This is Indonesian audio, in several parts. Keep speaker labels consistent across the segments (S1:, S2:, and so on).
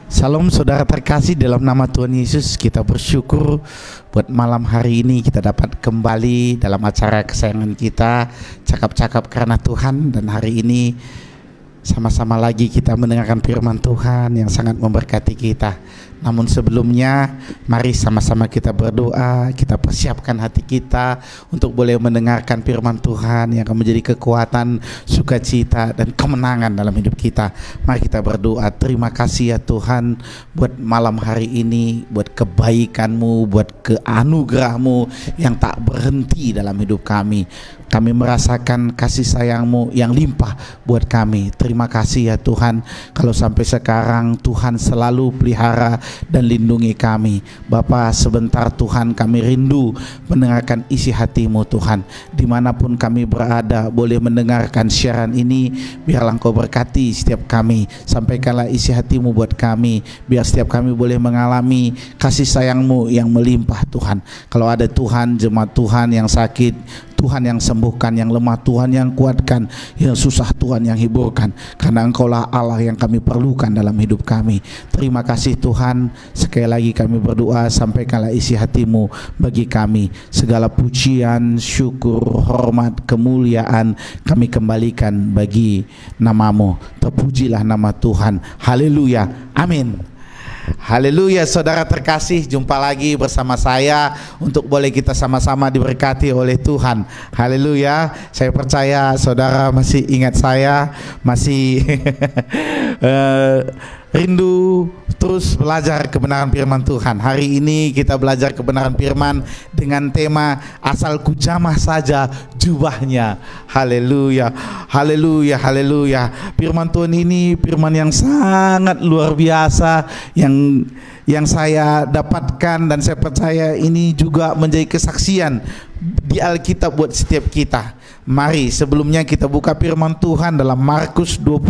S1: Salam saudara terkasih, dalam nama Tuhan Yesus kita bersyukur buat malam hari ini kita dapat kembali dalam acara kesayangan kita, Cakap-Cakap Karena Tuhan. Dan hari ini sama-sama lagi kita mendengarkan firman Tuhan yang sangat memberkati kita. Namun sebelumnya mari sama-sama kita berdoa, kita persiapkan hati kita untuk boleh mendengarkan firman Tuhan yang akan menjadi kekuatan, sukacita dan kemenangan dalam hidup kita. Mari kita berdoa. Terima kasih ya Tuhan buat malam hari ini, buat kebaikan-Mu, buat keanugerah-Mu yang tak berhenti dalam hidup kami. Kami merasakan kasih sayang-Mu yang limpah buat kami. Terima kasih ya Tuhan, kalau sampai sekarang Tuhan selalu pelihara dan lindungi kami. Bapa, sebentar Tuhan kami rindu mendengarkan isi hati-Mu Tuhan. Dimanapun kami berada boleh mendengarkan siaran ini, biarlah Engkau berkati setiap kami. Sampaikanlah isi hati-Mu buat kami, biar setiap kami boleh mengalami kasih sayang-Mu yang melimpah Tuhan. Kalau ada Tuhan, jemaat Tuhan yang sakit, Tuhan yang sembuhkan, yang lemah Tuhan yang kuatkan, yang susah Tuhan yang hiburkan. Karena Engkaulah Allah yang kami perlukan dalam hidup kami. Terima kasih Tuhan. Sekali lagi kami berdoa, sampaikanlah isi hati-Mu bagi kami. Segala pujian, syukur, hormat, kemuliaan kami kembalikan bagi nama-Mu. Terpujilah nama Tuhan. Haleluya, amin. Haleluya, saudara terkasih, jumpa lagi bersama saya untuk boleh kita sama-sama diberkati oleh Tuhan. Haleluya, saya percaya saudara masih ingat saya, masih rindu terus belajar kebenaran firman Tuhan. Hari ini kita belajar kebenaran firman dengan tema asal ku jamah saja jubahnya. Haleluya, haleluya, haleluya. Firman Tuhan ini firman yang sangat luar biasa yang saya dapatkan, dan saya percaya ini juga menjadi kesaksian di Alkitab buat setiap kita. Mari sebelumnya kita buka firman Tuhan dalam Markus 5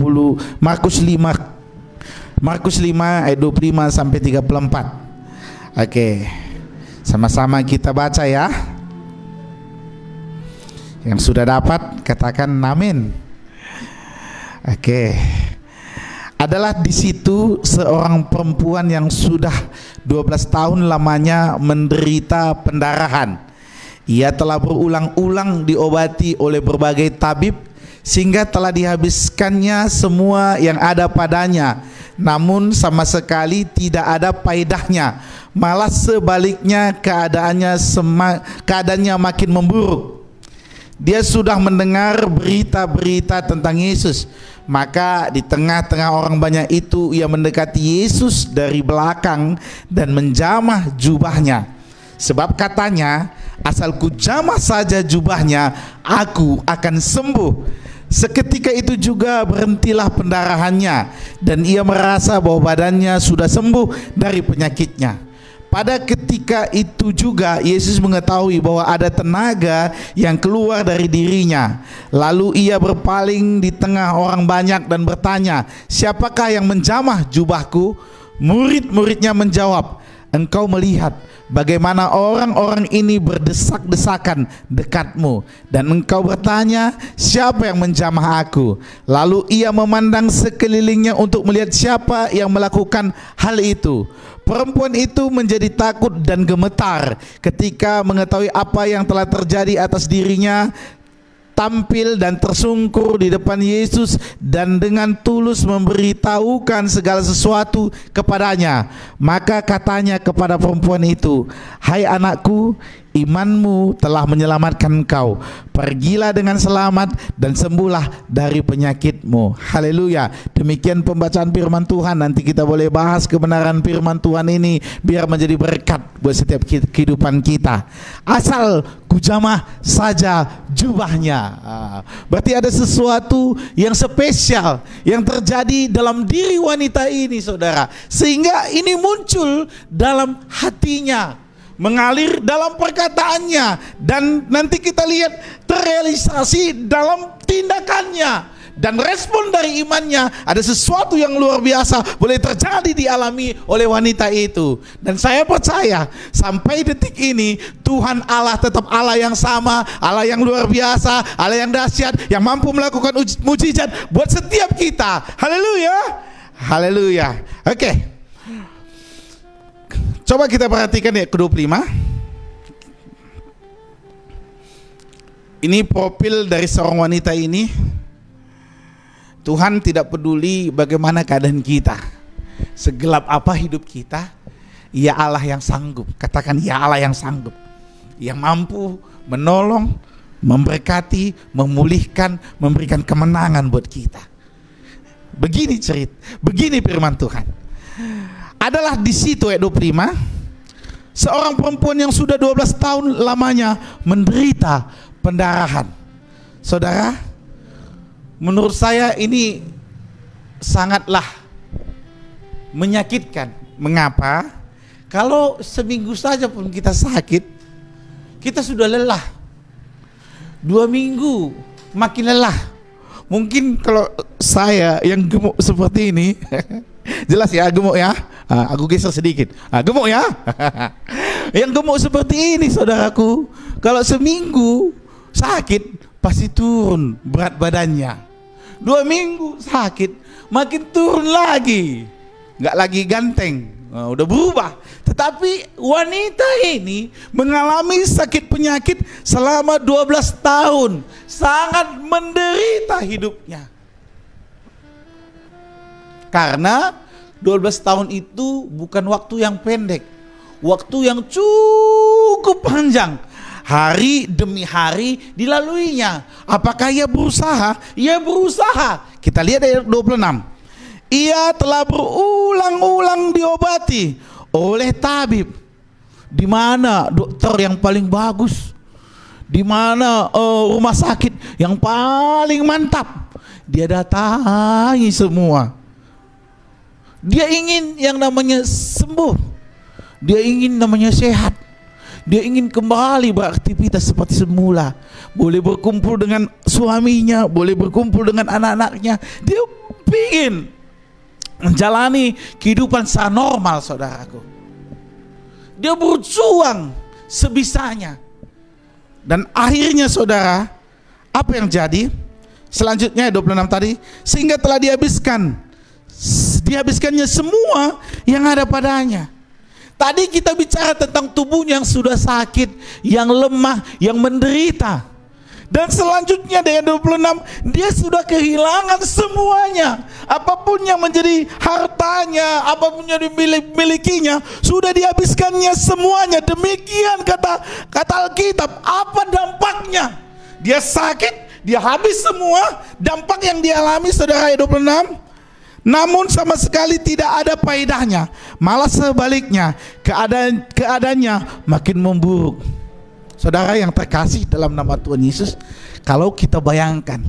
S1: ayat 25 sampai 34. Oke, sama-sama kita baca ya. Yang sudah dapat katakan amin. Oke. Adalah di situ seorang perempuan yang sudah 12 tahun lamanya menderita pendarahan. Ia telah berulang-ulang diobati oleh berbagai tabib sehingga telah dihabiskannya semua yang ada padanya, namun sama sekali tidak ada faedahnya. Malah sebaliknya keadaannya makin memburuk. Dia sudah mendengar berita-berita tentang Yesus. Maka di tengah-tengah orang banyak itu ia mendekati Yesus dari belakang dan menjamah jubahnya. Sebab katanya, asal ku jamah saja jubahnya, aku akan sembuh. Seketika itu juga berhentilah pendarahannya, dan ia merasa bahwa badannya sudah sembuh dari penyakitnya. Pada ketika itu juga Yesus mengetahui bahwa ada tenaga yang keluar dari dirinya. Lalu ia berpaling di tengah orang banyak dan bertanya, siapakah yang menjamah jubahku? Murid-muridnya menjawab, engkau melihat bagaimana orang-orang ini berdesak-desakan dekatmu, dan engkau bertanya, siapa yang menjamah aku? Lalu ia memandang sekelilingnya untuk melihat siapa yang melakukan hal itu. Perempuan itu menjadi takut dan gemetar ketika mengetahui apa yang telah terjadi atas dirinya. Tampil dan tersungkur di depan Yesus dan dengan tulus memberitahukan segala sesuatu kepadanya. Maka katanya kepada perempuan itu, hai anakku, imanmu telah menyelamatkan engkau. Pergilah dengan selamat dan sembuhlah dari penyakitmu. Haleluya. Demikian pembacaan firman Tuhan. Nanti kita boleh bahas kebenaran firman Tuhan ini biar menjadi berkat buat setiap kehidupan kita. Asal kujamah saja jubahnya. Berarti ada sesuatu yang spesial yang terjadi dalam diri wanita ini, saudara, sehingga ini muncul dalam hatinya, mengalir dalam perkataannya, dan nanti kita lihat terrealisasi dalam tindakannya. Dan respon dari imannya, ada sesuatu yang luar biasa boleh terjadi dialami oleh wanita itu. Dan saya percaya sampai detik ini Tuhan Allah tetap Allah yang sama, Allah yang luar biasa, Allah yang dahsyat, yang mampu melakukan mujizat buat setiap kita. Haleluya, haleluya. Oke, Coba kita perhatikan ayat ke-25. Ini profil dari seorang wanita ini. Tuhan tidak peduli bagaimana keadaan kita, segelap apa hidup kita, Ia Allah yang sanggup. Katakan, Ia Allah yang sanggup, yang mampu menolong, memberkati, memulihkan, memberikan kemenangan buat kita. Begini cerita, begini firman Tuhan. Adalah di situ ayat 25, seorang perempuan yang sudah 12 tahun lamanya menderita pendarahan. Saudara, menurut saya ini sangatlah menyakitkan. Mengapa? Kalau seminggu saja pun kita sakit, kita sudah lelah. 2 minggu makin lelah. Mungkin kalau saya yang gemuk seperti ini, jelas ya gemuk ya. Aku geser sedikit. Gemuk ya. Yang gemuk seperti ini, saudaraku, kalau seminggu sakit pasti turun berat badannya. 2 minggu sakit makin turun lagi. Nggak lagi ganteng, udah berubah. Tetapi wanita ini mengalami sakit penyakit selama 12 tahun. Sangat menderita hidupnya. Karena 12 tahun itu bukan waktu yang pendek, waktu yang cukup panjang. Hari demi hari dilaluinya. Apakah ia berusaha? Ia berusaha. Kita lihat ayat 26. Ia telah berulang-ulang diobati oleh tabib. Di mana dokter yang paling bagus? Di mana rumah sakit yang paling mantap? Dia datangi semua. Dia ingin yang namanya sembuh. Dia ingin namanya sehat. Dia ingin kembali beraktivitas seperti semula. Boleh berkumpul dengan suaminya, boleh berkumpul dengan anak-anaknya. Dia ingin menjalani kehidupan secara normal, saudaraku. Dia berjuang sebisanya. Dan akhirnya, saudara, apa yang jadi? Selanjutnya 26 tadi, sehingga telah dihabiskannya semua yang ada padanya. Tadi kita bicara tentang tubuhnya yang sudah sakit, yang lemah, yang menderita. Dan selanjutnya dengan 26, dia sudah kehilangan semuanya. Apapun yang menjadi hartanya, apapun yang dimilikinya, sudah dihabiskannya semuanya. Demikian kata Alkitab. Apa dampaknya? Dia sakit, dia habis semua. Dampak yang dialami, saudara, ayat 26. Namun sama sekali tidak ada faedahnya, malah sebaliknya keadaannya makin memburuk. Saudara yang terkasih dalam nama Tuhan Yesus, kalau kita bayangkan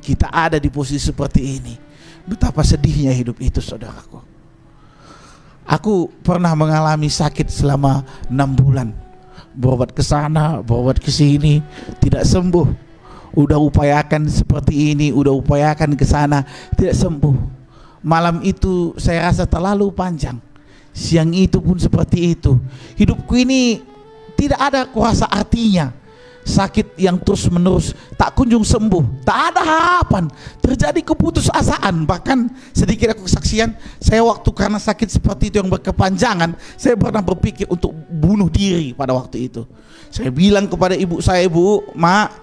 S1: kita ada di posisi seperti ini, betapa sedihnya hidup itu, saudaraku. Aku pernah mengalami sakit selama 6 bulan, berobat ke sana, berobat ke sini, tidak sembuh. Udah upayakan seperti ini, udah upayakan ke sana, tidak sembuh. Malam itu saya rasa terlalu panjang. Siang itu pun seperti itu. Hidupku ini tidak ada kuasa artinya. Sakit yang terus menerus, tak kunjung sembuh, tak ada harapan. Terjadi keputusasaan. Bahkan sedikit aku kesaksian, saya waktu karena sakit seperti itu yang berkepanjangan, saya pernah berpikir untuk bunuh diri pada waktu itu. Saya bilang kepada ibu saya, "Bu, Mak,"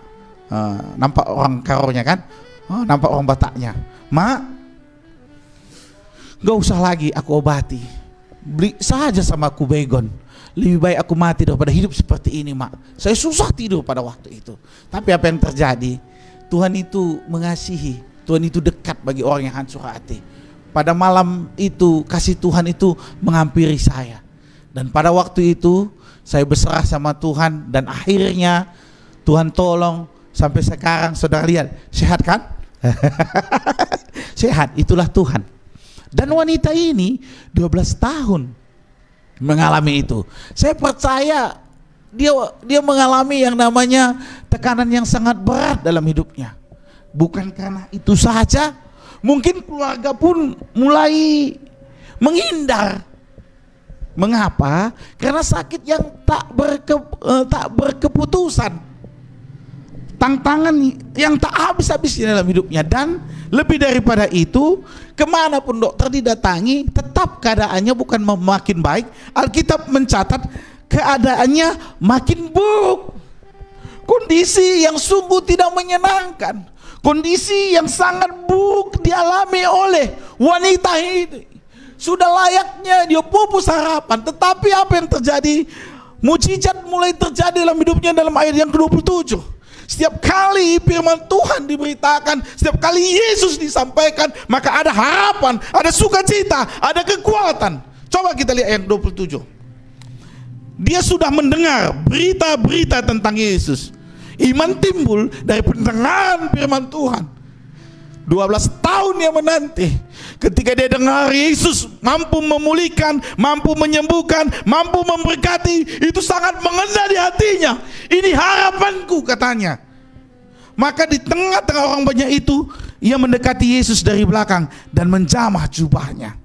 S1: nampak orang karonya kan, nampak orang Bataknya, "Mak, gak usah lagi aku obati, beli saja sama aku baygon. Lebih baik aku mati daripada hidup seperti ini, Mak." Saya susah tidur pada waktu itu. Tapi apa yang terjadi? Tuhan itu mengasihi, Tuhan itu dekat bagi orang yang hancur hati. Pada malam itu kasih Tuhan itu menghampiri saya. Dan pada waktu itu saya berserah sama Tuhan. Dan akhirnya Tuhan tolong. Sampai sekarang saudara lihat, sehat kan? Sehat, itulah Tuhan. Dan wanita ini 12 tahun mengalami itu. Saya percaya dia mengalami yang namanya tekanan yang sangat berat dalam hidupnya. Bukan karena itu saja, mungkin keluarga pun mulai menghindar. Mengapa? Karena sakit yang tak berkeputusan. tantangan yang tak habis-habisnya dalam hidupnya. Dan lebih daripada itu, kemanapun dokter didatangi, tetap keadaannya bukan makin baik. Alkitab mencatat keadaannya makin buruk. Kondisi yang sungguh tidak menyenangkan, kondisi yang sangat buruk dialami oleh wanita ini. Sudah layaknya dia pupus harapan, tetapi apa yang terjadi? Mujizat mulai terjadi dalam hidupnya dalam ayat yang ke-27. Setiap kali firman Tuhan diberitakan, setiap kali Yesus disampaikan, maka ada harapan, ada sukacita, ada kekuatan. Coba kita lihat ayat 27. Dia sudah mendengar berita-berita tentang Yesus. Iman timbul dari pendengaran firman Tuhan. 12 tahun dia menanti. Ketika dia dengar Yesus mampu memulihkan, mampu menyembuhkan, mampu memberkati, itu sangat mengena di hatinya. Ini harapanku, katanya. Maka di tengah-tengah orang banyak itu, ia mendekati Yesus dari belakang dan menjamah jubahnya.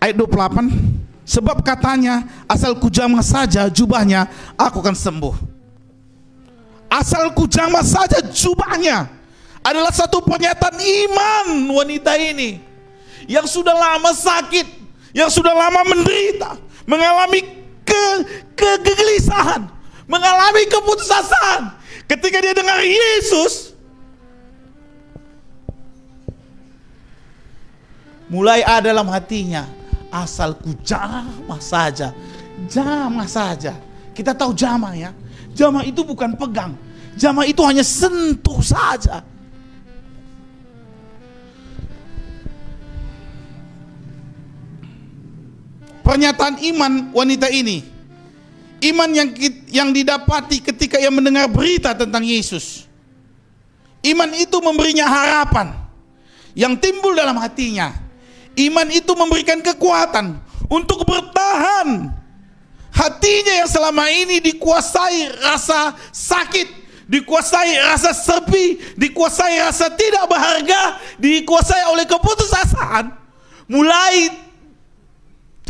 S1: Ayat 28, sebab katanya, asal kujamah saja jubahnya, aku akan sembuh. Asal kujamah saja jubahnya adalah satu pernyataan iman wanita ini yang sudah lama sakit, yang sudah lama menderita, mengalami kegelisahan, mengalami keputusasaan. Ketika dia dengar Yesus, mulai ada dalam hatinya, asal kujamah saja, jamah saja. Kita tahu jamah ya. Jamah itu bukan pegang, jamah itu hanya sentuh saja. Pernyataan iman wanita ini, iman yang didapati ketika ia mendengar berita tentang Yesus. Iman itu memberinya harapan yang timbul dalam hatinya. Iman itu memberikan kekuatan untuk bertahan. Hatinya yang selama ini dikuasai rasa sakit, dikuasai rasa sepi, dikuasai rasa tidak berharga, dikuasai oleh keputusasaan. Mulai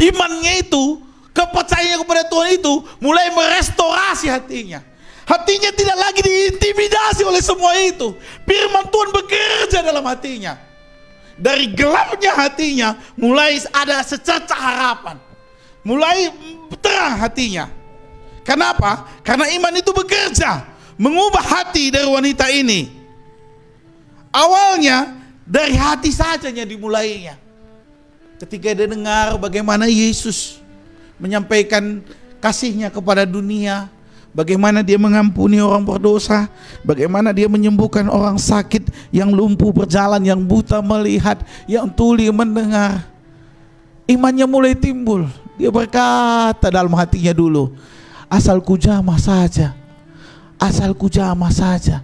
S1: imannya itu, kepercayaannya kepada Tuhan itu mulai merestorasi hatinya. Hatinya tidak lagi diintimidasi oleh semua itu. Firman Tuhan bekerja dalam hatinya. Dari gelapnya hatinya mulai ada secercah harapan. Mulai terang hatinya. Kenapa? Karena iman itu bekerja mengubah hati dari wanita ini. Awalnya dari hati sajanya dimulainya. Ketika dia dengar bagaimana Yesus menyampaikan kasihnya kepada dunia, bagaimana dia mengampuni orang berdosa, bagaimana dia menyembuhkan orang sakit, yang lumpuh berjalan, yang buta melihat, yang tuli mendengar. Imannya mulai timbul. Dia berkata dalam hatinya dulu, asal kujamah saja, asal kujamah saja,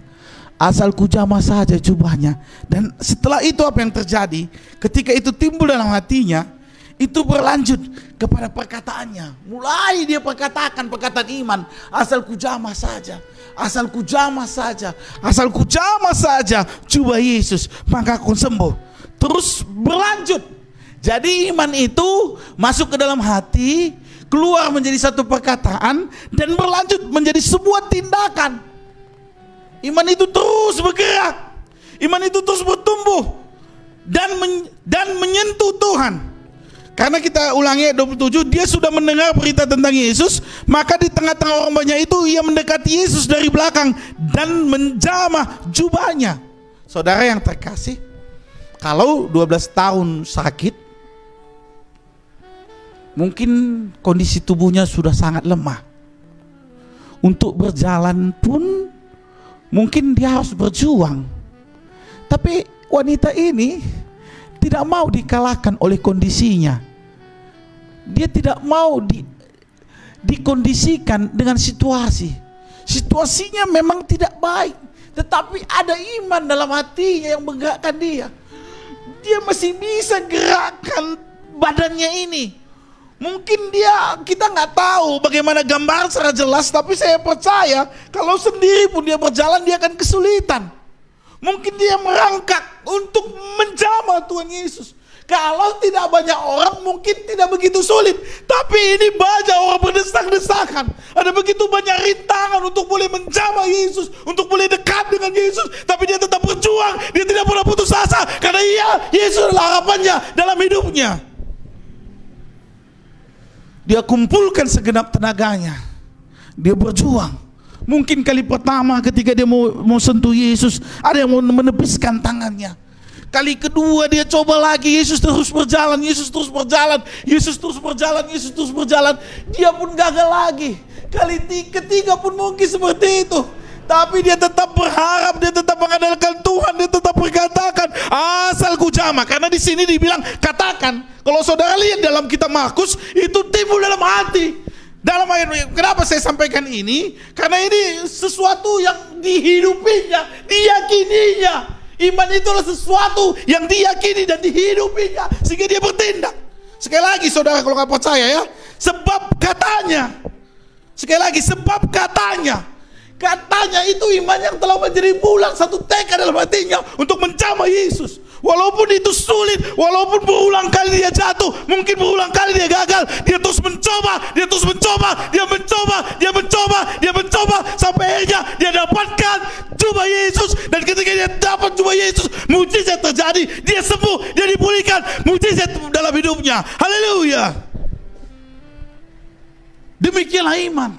S1: asal kujamah saja jubahnya. Dan setelah itu apa yang terjadi? Ketika itu timbul dalam hatinya, itu berlanjut kepada perkataannya. Mulai dia perkatakan perkataan iman, asal kujamah saja, asal kujamah saja, asal kujamah saja jubah Yesus, maka aku sembuh. Terus berlanjut. Jadi iman itu masuk ke dalam hati, keluar menjadi satu perkataan, dan berlanjut menjadi sebuah tindakan. Iman itu terus bergerak, iman itu terus bertumbuh dan menyentuh Tuhan. Karena kita ulangi ayat 27, dia sudah mendengar berita tentang Yesus, maka di tengah-tengah orang banyak itu ia mendekati Yesus dari belakang dan menjamah jubahnya. Saudara yang terkasih, kalau 12 tahun sakit, mungkin kondisi tubuhnya sudah sangat lemah. Untuk berjalan pun mungkin dia harus berjuang. Tapi wanita ini tidak mau dikalahkan oleh kondisinya. Dia tidak mau dikondisikan dengan situasi. Situasinya memang tidak baik, tetapi ada iman dalam hatinya yang menggerakkan dia. Dia masih bisa gerakkan badannya ini. Mungkin kita nggak tahu bagaimana gambaran secara jelas, tapi saya percaya kalau sendiri pun dia berjalan, dia akan kesulitan. Mungkin dia merangkak untuk menjamah Tuhan Yesus. Kalau tidak banyak orang mungkin tidak begitu sulit. Tapi ini banyak orang berdesak-desakan. Ada begitu banyak rintangan untuk boleh menjamah Yesus, untuk boleh dekat dengan Yesus. Tapi dia tetap berjuang, dia tidak pernah putus asa. Karena Yesus adalah harapannya dalam hidupnya. Dia kumpulkan segenap tenaganya. Dia berjuang. Mungkin kali pertama ketika dia mau sentuh Yesus, ada yang mau menepiskan tangannya. Kali kedua dia coba lagi, Yesus terus berjalan, Yesus terus berjalan, Yesus terus berjalan, Yesus terus berjalan. Dia pun gagal lagi. Kali ketiga pun mungkin seperti itu. Tapi dia tetap berharap, dia tetap mengandalkan Tuhan, dia tetap berkatakan, asal ku jamah. Karena di sini dibilang katakan. Kalau saudara lihat dalam kitab Markus, itu timbul dalam hati. Dalam ayat, kenapa saya sampaikan ini? Karena ini sesuatu yang dihidupinya, diyakininya. Iman itulah sesuatu yang diyakini dan dihidupinya sehingga dia bertindak. Sekali lagi saudara, kalau nggak percaya ya, sebab katanya. Sekali lagi, sebab katanya. Katanya itu iman yang telah menjadi bulan, satu tekad dalam hatinya untuk menjamah Yesus. Walaupun itu sulit, walaupun berulang kali dia jatuh, mungkin berulang kali dia gagal, dia terus mencoba, dia terus mencoba, dia mencoba, dia mencoba, dia mencoba, sampai akhirnya dia dapatkan jubah Yesus. Dan ketika dia dapat jubah Yesus, mujizat terjadi, dia sembuh, dia dipulihkan, mujizat dalam hidupnya. Haleluya. Demikianlah iman.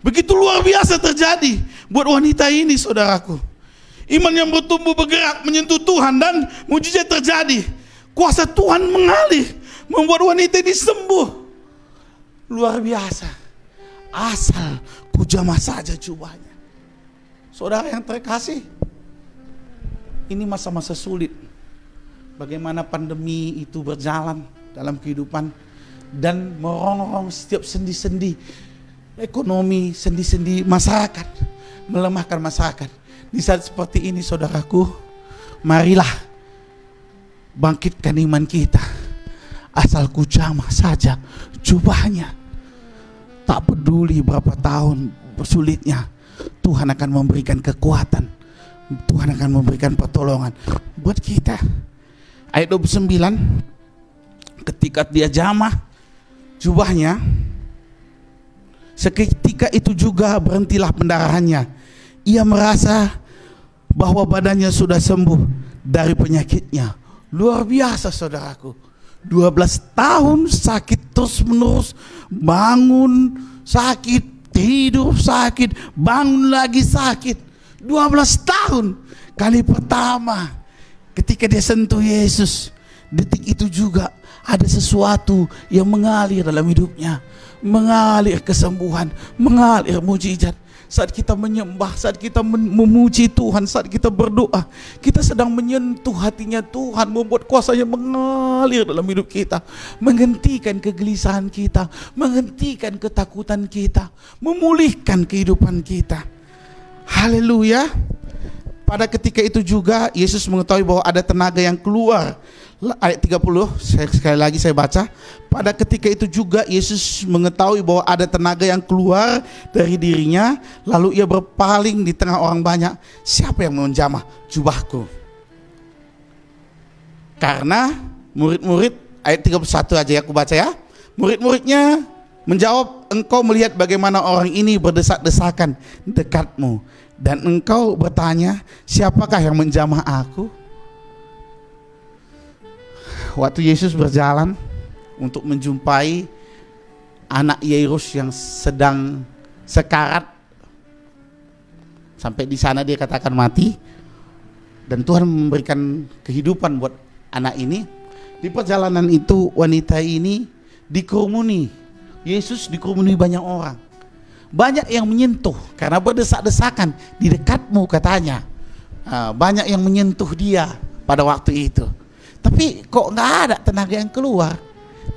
S1: Begitu luar biasa terjadi buat wanita ini, saudaraku. Iman yang bertumbuh bergerak menyentuh Tuhan dan mujizat terjadi. Kuasa Tuhan mengalir, membuat wanita ini sembuh. Luar biasa. Asal ku jamah saja jubahnya. Saudara yang terkasih, ini masa-masa sulit. Bagaimana pandemi itu berjalan dalam kehidupan dan merongrong setiap sendi-sendi ekonomi, sendi-sendi masyarakat, melemahkan masyarakat. Di saat seperti ini, saudaraku, marilah bangkitkan iman kita. Asal ku jamah saja jubahnya. Tak peduli berapa tahun sulitnya, Tuhan akan memberikan kekuatan, Tuhan akan memberikan pertolongan buat kita. Ayat 29, ketika dia jamah jubahnya, seketika itu juga berhentilah pendarahannya. Ia merasa bahwa badannya sudah sembuh dari penyakitnya. Luar biasa, saudaraku. 12 tahun sakit terus menerus, bangun sakit, tidur sakit, bangun lagi sakit. 12 tahun. Kali pertama ketika dia sentuh Yesus, detik itu juga ada sesuatu yang mengalir dalam hidupnya. Mengalir kesembuhan, mengalir mujizat. Saat kita menyembah, saat kita memuji Tuhan, saat kita berdoa, kita sedang menyentuh hatinya Tuhan, membuat kuasanya mengalir dalam hidup kita, menghentikan kegelisahan kita, menghentikan ketakutan kita, memulihkan kehidupan kita. Haleluya. Pada ketika itu juga Yesus mengetahui bahwa ada tenaga yang keluar. Ayat 30, sekali lagi saya baca. Pada ketika itu juga Yesus mengetahui bahwa ada tenaga yang keluar dari dirinya. Lalu ia berpaling di tengah orang banyak. Siapa yang menjamah jubahku? Karena murid-murid, ayat 31 aja ya aku baca ya. Murid-muridnya menjawab, engkau melihat bagaimana orang ini berdesak-desakan dekatmu, dan engkau bertanya, siapakah yang menjamah aku? Waktu Yesus berjalan untuk menjumpai anak Yairus yang sedang sekarat, sampai di sana dia katakan mati, dan Tuhan memberikan kehidupan buat anak ini. Di perjalanan itu wanita ini dikerumuni, Yesus dikerumuni banyak orang, banyak yang menyentuh karena berdesak-desakan di dekatmu katanya. Banyak yang menyentuh dia pada waktu itu. Tapi kok nggak ada tenaga yang keluar.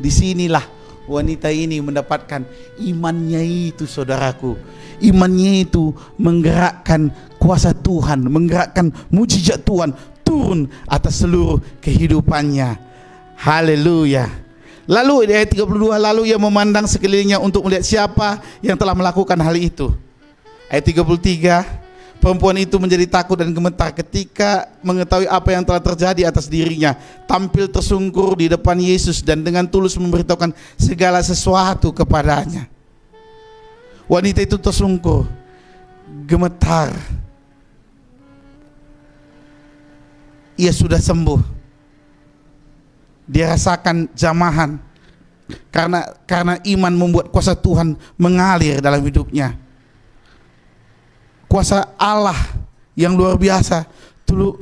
S1: Disinilah wanita ini mendapatkan imannya itu, saudaraku. Imannya itu menggerakkan kuasa Tuhan, menggerakkan mujizat Tuhan turun atas seluruh kehidupannya. Haleluya. Lalu di ayat 32, lalu ia memandang sekelilingnya untuk melihat siapa yang telah melakukan hal itu. Ayat 33, Perempuan itu menjadi takut dan gemetar ketika mengetahui apa yang telah terjadi atas dirinya. Tampil tersungkur di depan Yesus dan dengan tulus memberitahukan segala sesuatu kepadanya. Wanita itu tersungkur, gemetar. Ia sudah sembuh. Dia rasakan jamahan karena iman membuat kuasa Tuhan mengalir dalam hidupnya. Kuasa Allah yang luar biasa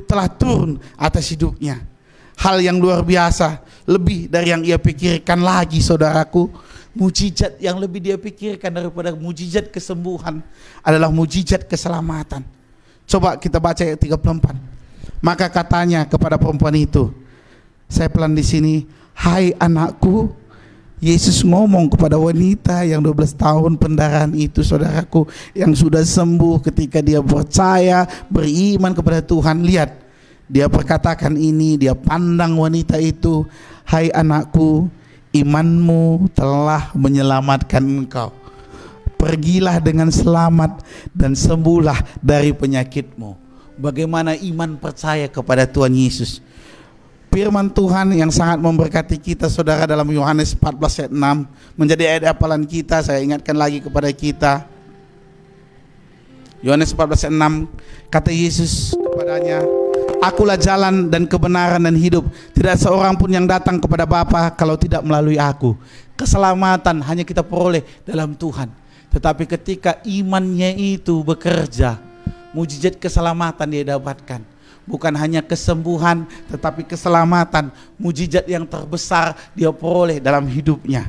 S1: telah turun atas hidupnya. Hal yang luar biasa, lebih dari yang ia pikirkan lagi, saudaraku. Mujizat yang lebih dia pikirkan daripada mujizat kesembuhan adalah mujizat keselamatan. Coba kita baca ayat 34. Maka katanya kepada perempuan itu, saya pelan di sini, hai anakku. Yesus ngomong kepada wanita yang 12 tahun pendarahan itu, saudaraku, yang sudah sembuh ketika dia percaya, beriman kepada Tuhan. Lihat, dia perkatakan ini, dia pandang wanita itu, hai anakku, imanmu telah menyelamatkan engkau. Pergilah dengan selamat dan sembuhlah dari penyakitmu. Bagaimana iman percaya kepada Tuhan Yesus. Firman Tuhan yang sangat memberkati kita, saudara, dalam Yohanes 14 ayat 6 menjadi ayat hafalan kita. Saya ingatkan lagi kepada kita, Yohanes 14 ayat 6, kata Yesus kepadanya, akulah jalan dan kebenaran dan hidup. Tidak seorang pun yang datang kepada Bapa kalau tidak melalui aku. Keselamatan hanya kita peroleh dalam Tuhan. Tetapi ketika imannya itu bekerja, mujizat keselamatan dia dapatkan. Bukan hanya kesembuhan, tetapi keselamatan, mujizat yang terbesar dia peroleh dalam hidupnya.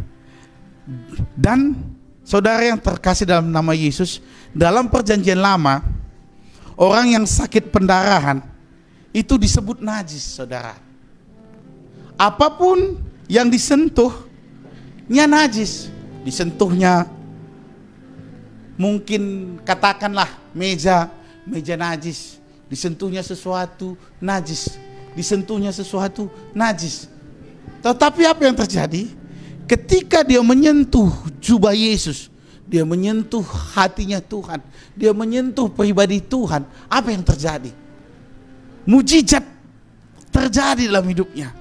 S1: Dan saudara yang terkasih dalam nama Yesus, dalam perjanjian lama, orang yang sakit pendarahan itu disebut najis, saudara. Apapun yang disentuhnya najis. Disentuhnya mungkin katakanlah meja najis. Disentuhnya sesuatu najis, disentuhnya sesuatu najis. Tetapi apa yang terjadi? Ketika dia menyentuh jubah Yesus, dia menyentuh hatinya Tuhan, dia menyentuh pribadi Tuhan, apa yang terjadi? Mujizat terjadi dalam hidupnya.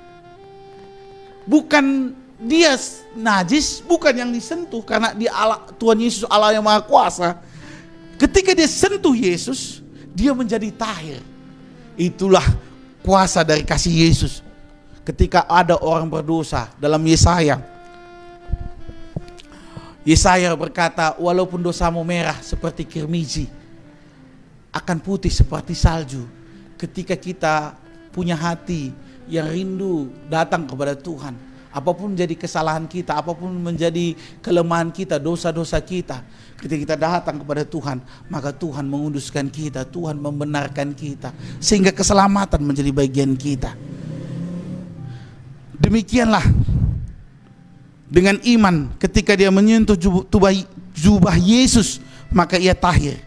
S1: Bukan dia najis, bukan yang disentuh, karena dia Allah, Tuhan Yesus Allah yang Maha Kuasa. Ketika dia sentuh Yesus, dia menjadi tahir. Itulah kuasa dari kasih Yesus. Ketika ada orang berdosa dalam Yesaya berkata, walaupun dosamu merah seperti kirmizi, akan putih seperti salju. Ketika kita punya hati yang rindu datang kepada Tuhan, apapun menjadi kesalahan kita, apapun menjadi kelemahan kita, dosa-dosa kita, ketika kita datang kepada Tuhan, maka Tuhan menguduskan kita, Tuhan membenarkan kita, sehingga keselamatan menjadi bagian kita. Demikianlah dengan iman, ketika dia menyentuh jubah Yesus, maka ia tahir,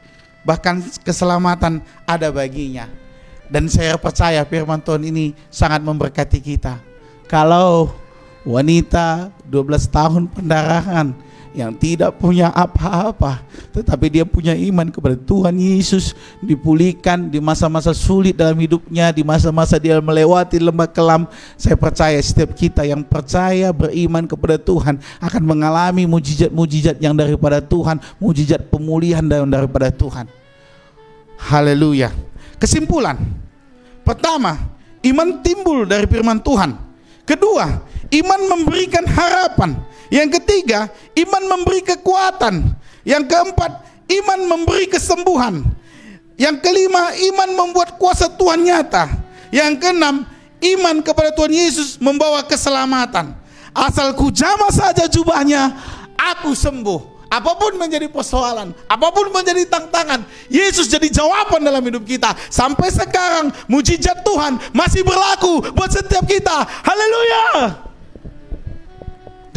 S1: bahkan keselamatan ada baginya. Dan saya percaya firman Tuhan ini sangat memberkati kita. Kalau wanita 12 tahun pendarahan yang tidak punya apa-apa, tetapi dia punya iman kepada Tuhan Yesus, dipulihkan di masa-masa sulit dalam hidupnya, di masa-masa dia melewati lembah kelam. Saya percaya setiap kita yang percaya, beriman kepada Tuhan akan mengalami mujizat-mujizat yang daripada Tuhan, mujizat pemulihan daripada Tuhan. Haleluya. Kesimpulan, pertama, iman timbul dari firman Tuhan. Kedua, iman memberikan harapan. Yang ketiga, iman memberi kekuatan. Yang keempat, iman memberi kesembuhan. Yang kelima, iman membuat kuasa Tuhan nyata. Yang keenam, iman kepada Tuhan Yesus membawa keselamatan. Asal ku jamah saja jubahnya, aku sembuh. Apapun menjadi persoalan, apapun menjadi tantangan, Yesus jadi jawaban dalam hidup kita. Sampai sekarang mujizat Tuhan masih berlaku buat setiap kita. Haleluya.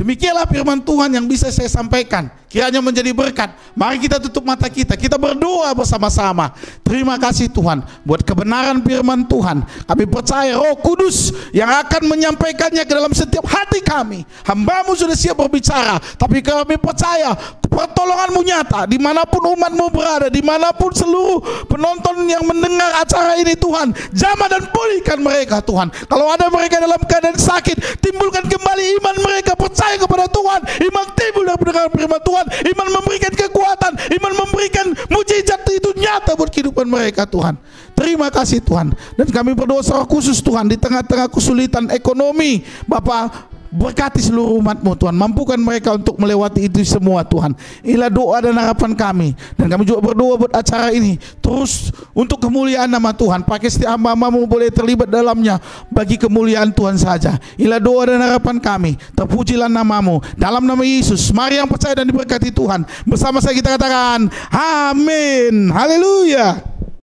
S1: Demikianlah firman Tuhan yang bisa saya sampaikan. Kiranya menjadi berkat. Mari kita tutup mata kita. Kita berdoa bersama-sama. Terima kasih Tuhan buat kebenaran firman Tuhan. Kami percaya Roh Kudus yang akan menyampaikannya ke dalam setiap hati kami. Hamba-Mu sudah siap berbicara, tapi kami percaya pertolongan-Mu nyata dimanapun umat-Mu berada, dimanapun seluruh penonton yang mendengar acara ini Tuhan. Jamah dan pulihkan mereka Tuhan. Kalau ada mereka dalam keadaan sakit, timbulkan kembali iman mereka, percaya kepada Tuhan. Iman timbul dari pendengaran firman Tuhan. Iman memberikan kekuatan, iman memberikan mujizat itu nyata buat kehidupan mereka Tuhan. Terima kasih Tuhan. Dan kami berdoa secara khusus Tuhan, di tengah-tengah kesulitan ekonomi, Bapa, berkati seluruh umat-Mu Tuhan, mampukan mereka untuk melewati itu semua Tuhan. Inilah doa dan harapan kami. Dan kami juga berdoa buat acara ini terus untuk kemuliaan nama Tuhan. Pakai setiap hamba-Mu boleh terlibat dalamnya bagi kemuliaan Tuhan saja. Inilah doa dan harapan kami. Terpujilah nama-Mu dalam nama Yesus. Mari yang percaya dan diberkati Tuhan, bersama saya kita katakan amin. Haleluya.